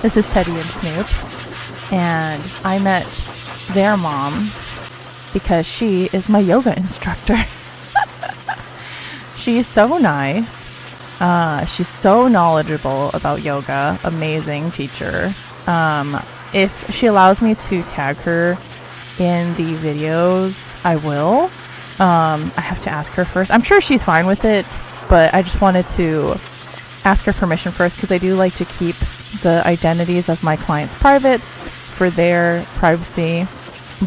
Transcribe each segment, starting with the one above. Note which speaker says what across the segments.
Speaker 1: This is Teddy and Snoop, and I met their mom because she is my yoga instructor. She's so nice. She's so knowledgeable about yoga. Amazing teacher. If she allows me to tag her in the videos, I will. I have to ask her first. I'm sure she's fine with it, but I just wanted to ask her permission first because I do like to keep the identities of my clients private for their privacy.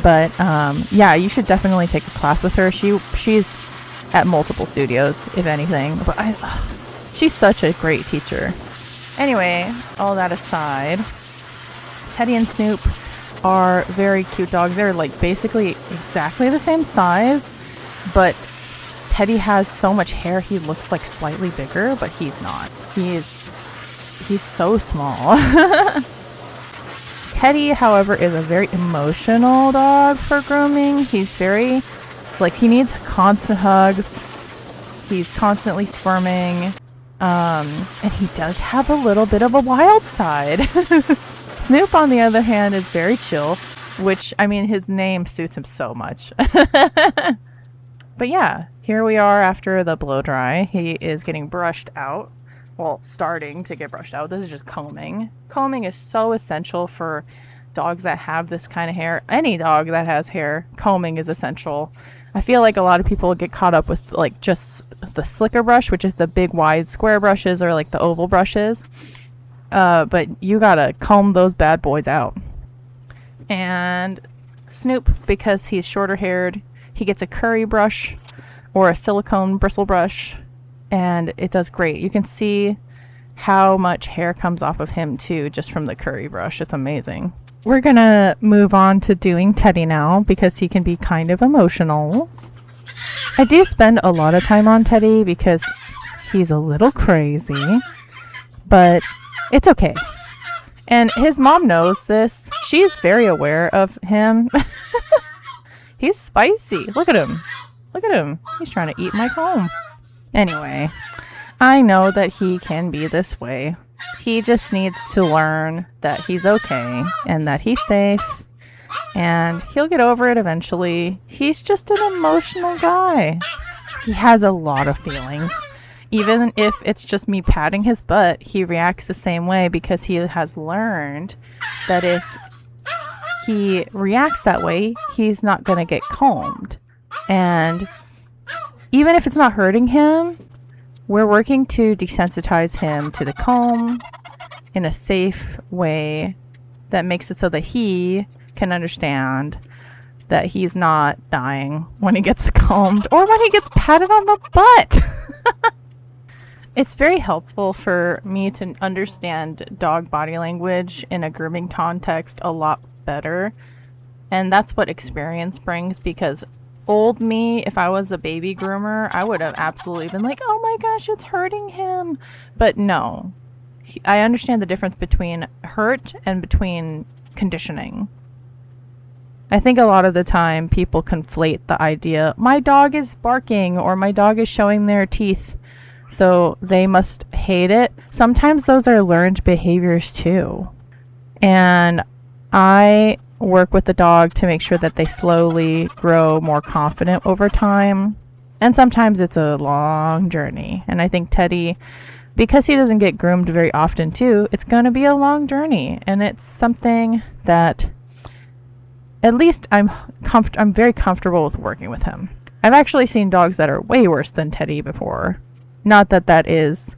Speaker 1: But yeah, you should definitely take a class with her. She's at multiple studios, if anything. But she's such a great teacher. Anyway, all that aside, Teddy and Snoop are very cute dogs. They're like basically exactly the same size, but Teddy has so much hair he looks like slightly bigger, but he's not. He's so small. Teddy, however, is a very emotional dog for grooming. He's very, like, he needs constant hugs. He's constantly squirming. And he does have a little bit of a wild side. Snoop, on the other hand, is very chill, which, I mean, his name suits him so much. But yeah, here we are after the blow dry. He is getting brushed out. Well, starting to get brushed out. This is just combing. Combing is so essential for dogs that have this kind of hair. Any dog that has hair, combing is essential. I feel like a lot of people get caught up with like just the slicker brush, which is the big wide square brushes, or like the oval brushes. But you gotta comb those bad boys out. And Snoop, because he's shorter haired, he gets a curry brush or a silicone bristle brush, and it does great. You can see how much hair comes off of him too, just from the curry brush. It's amazing. We're gonna move on to doing Teddy now because he can be kind of emotional. I do spend a lot of time on Teddy because he's a little crazy, but it's okay. And his mom knows this. She's very aware of him. He's spicy. Look at him. Look at him. He's trying to eat my comb. Anyway, I know that he can be this way. He just needs to learn that he's okay and that he's safe, and he'll get over it eventually. He's just an emotional guy. He has a lot of feelings. Even if it's just me patting his butt, he reacts the same way because he has learned that if he reacts that way, he's not going to get combed. And even if it's not hurting him, we're working to desensitize him to the comb in a safe way that makes it so that he can understand that he's not dying when he gets combed or when he gets patted on the butt. It's very helpful for me to understand dog body language in a grooming context a lot better. And that's what experience brings, because old me, if I was a baby groomer, I would have absolutely been like, oh my gosh, it's hurting him. But no, I understand the difference between hurt and between conditioning. I think a lot of the time people conflate the idea, my dog is barking or my dog is showing their teeth, so they must hate it. Sometimes those are learned behaviors too. And I work with the dog to make sure that they slowly grow more confident over time. And sometimes it's a long journey. And I think Teddy, because he doesn't get groomed very often too, it's going to be a long journey. And it's something that at least I'm very comfortable with working with him. I've actually seen dogs that are way worse than Teddy before. Not that that is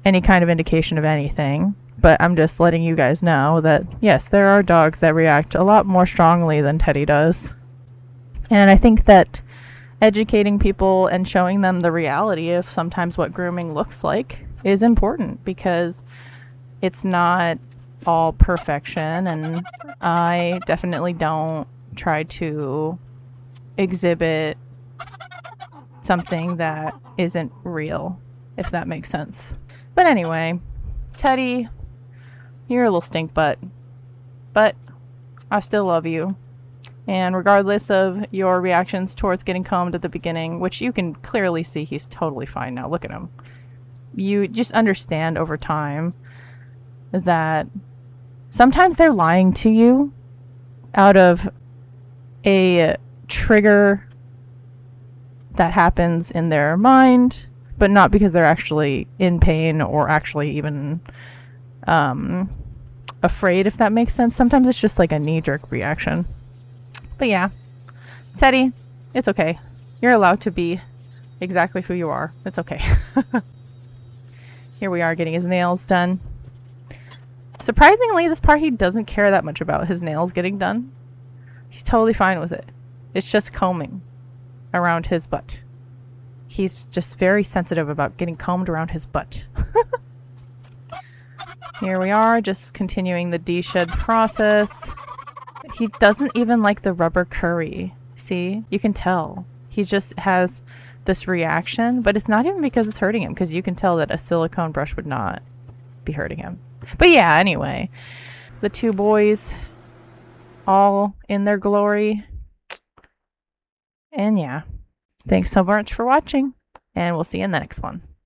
Speaker 1: any kind of indication of anything, but I'm just letting you guys know that, yes, there are dogs that react a lot more strongly than Teddy does. And I think that educating people and showing them the reality of sometimes what grooming looks like is important, because it's not all perfection, and I definitely don't try to exhibit something that isn't real, if that makes sense. But anyway, Teddy, you're a little stink butt, but I still love you. And regardless of your reactions towards getting combed at the beginning, which you can clearly see he's totally fine now, look at him. You just understand over time that Sometimes they're lying to you out of a trigger that happens in their mind, but not because they're actually in pain or actually even afraid, if that makes sense. Sometimes it's just like a knee-jerk reaction. But yeah, Teddy, it's okay. You're allowed to be exactly who you are. It's okay. Here we are getting his nails done. Surprisingly, this part he doesn't care that much about his nails getting done. He's totally fine with it. It's just combing around his butt. He's just very sensitive about getting combed around his butt. Here we are, just continuing the de-shed process. He doesn't even like the rubber curry. See? You can tell. He just has this reaction, but it's not even because it's hurting him, because you can tell that a silicone brush would not be hurting him. But yeah, anyway, the two boys all in their glory. And yeah, thanks so much for watching, and we'll see you in the next one.